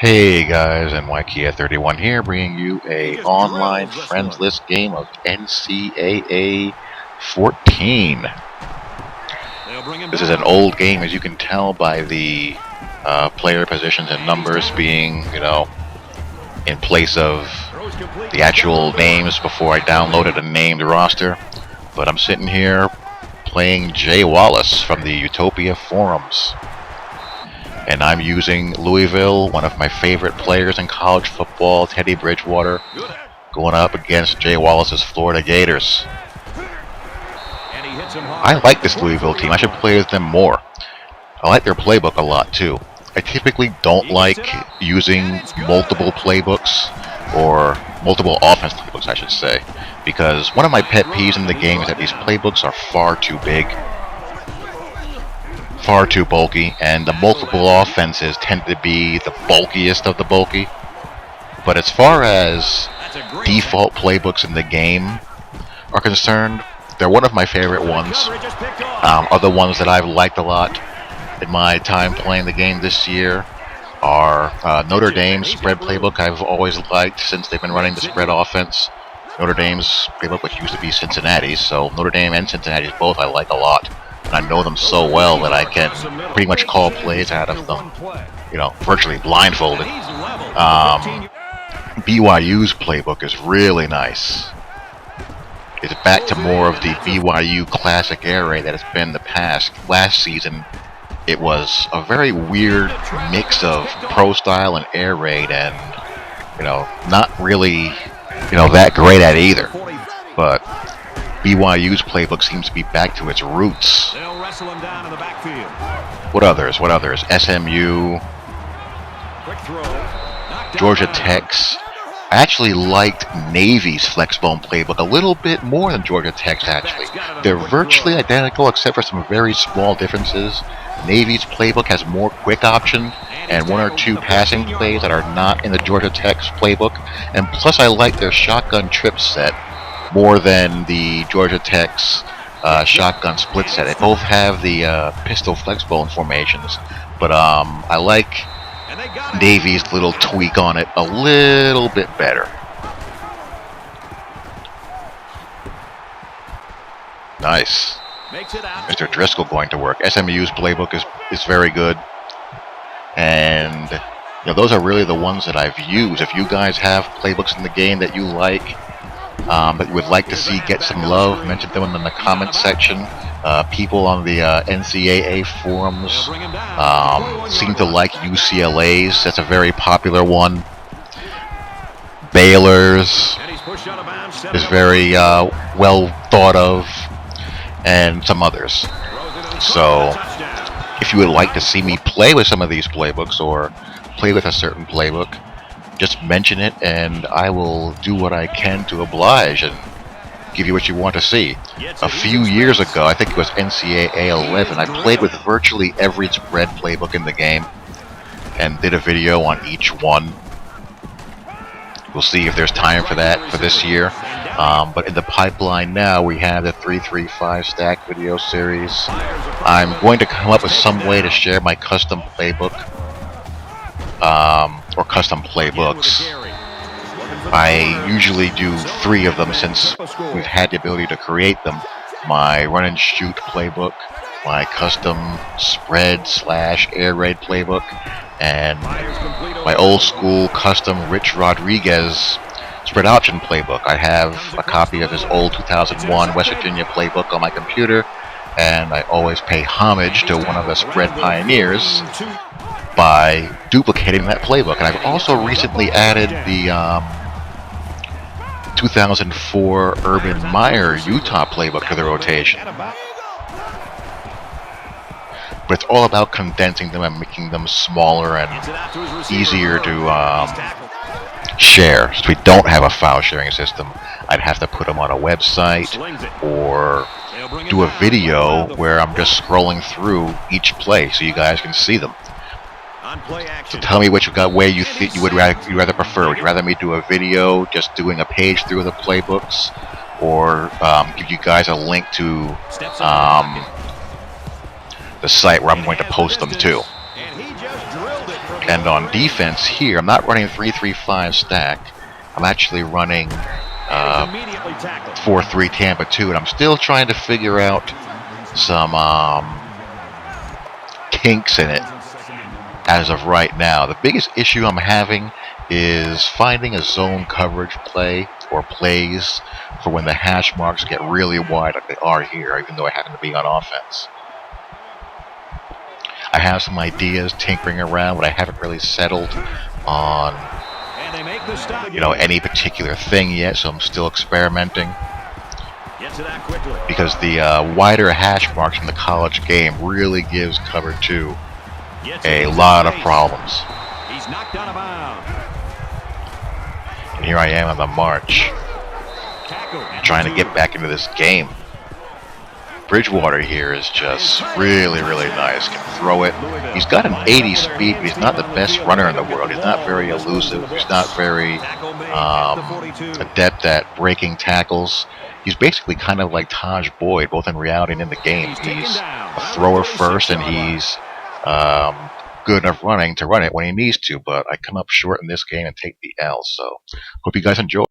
Hey guys, Ncaa 31 here, bringing you a online friends list game of NCAA 14. This is an old game, as you can tell by the player positions and numbers being, in place of the actual names before I downloaded a named roster. But I'm sitting here playing Jay Wallace from the Utopia forums. And I'm using Louisville, one of my favorite players in college football, Teddy Bridgewater, going up against Jay Wallace's Florida Gators. I like this Louisville team. I should play with them more. I like their playbook a lot too. I typically don't like using multiple playbooks, or multiple offense playbooks I should say, because one of my pet peeves in the game is that these playbooks are far too big, far too bulky, and the multiple offenses tend to be the bulkiest of the bulky. But as far as default playbooks in the game are concerned, they're one of my favorite ones. Other ones that I've liked a lot in my time playing the game this year are Notre Dame's spread playbook. I've always liked since they've been running the spread offense. Notre Dame's playbook, which used to be Cincinnati's, so Notre Dame and Cincinnati's both I like a lot. And I know them so well that I can pretty much call plays out of them, virtually blindfolded. BYU's playbook is really nice. It's back to more of the BYU classic air raid that has been the past. Last season, it was a very weird mix of pro style and air raid, and not really, that great at either. But BYU's playbook seems to be back to its roots. What others? SMU, Georgia Tech's. I actually liked Navy's flexbone playbook a little bit more than Georgia Tech's actually. They're virtually identical except for some very small differences. Navy's playbook has more quick option and one or two passing plays that are not in the Georgia Tech's playbook. And plus I like their shotgun trip set more than the Georgia Tech's shotgun split set. They both have the pistol flexbone formations, but I like Navy's little tweak on it a little bit better. Nice. Mr. Driskel going to work. SMU's playbook is very good, and those are really the ones that I've used. If you guys have playbooks in the game that you like, that you would like to see get some love, mention them in the comments section. People on the NCAA forums seem to like UCLA's. That's a very popular one. Baylor's is very well thought of, and some others. So if you would like to see me play with some of these playbooks or play with a certain playbook, just mention it and I will do what I can to oblige and give you what you want to see. A few years ago, I think it was NCAA 11, I played with virtually every spread playbook in the game and did a video on each one. We'll see if there's time for that for this year. But in the pipeline now, we have the 3-3-5 stack video series. I'm going to come up with some way to share my custom playbook, or custom playbooks. I usually do 3 of them since we've had the ability to create them. My run and shoot playbook, my custom spread / air raid playbook, and my old school custom Rich Rodriguez spread option playbook. I have a copy of his old 2001 West Virginia playbook on my computer, and I always pay homage to one of the spread pioneers by duplicating that playbook. And I've also recently added the 2004 Urban Meyer Utah playbook to the rotation. But it's all about condensing them and making them smaller and easier to share. Since we don't have a file sharing system, I'd have to put them on a website or do a video where I'm just scrolling through each play so you guys can see them. So tell me which way you think you would rather prefer. Would you rather me do a video just doing a page through the playbooks, or give you guys a link to the site where I'm going to post them to? And on defense here, I'm not running 3-3-5 stack. I'm actually running 4-3 Tampa 2, and I'm still trying to figure out some kinks in it as of right now. The biggest issue I'm having is finding a zone coverage play or plays for when the hash marks get really wide like they are here, even though I happen to be on offense. I have some ideas tinkering around, but I haven't really settled on any particular thing yet, so I'm still experimenting. Because the wider hash marks in the college game really gives cover 2 a lot of problems. And here I am on the march, trying to get back into this game. Bridgewater here is just really, really nice. Can throw it. He's got an 80 speed, but he's not the best runner in the world. He's not very elusive. He's not very adept at breaking tackles. He's basically kind of like Taj Boyd, both in reality and in the game. He's a thrower first, and he's good enough running to run it when he needs to, but I come up short in this game and take the L. So, hope you guys enjoy.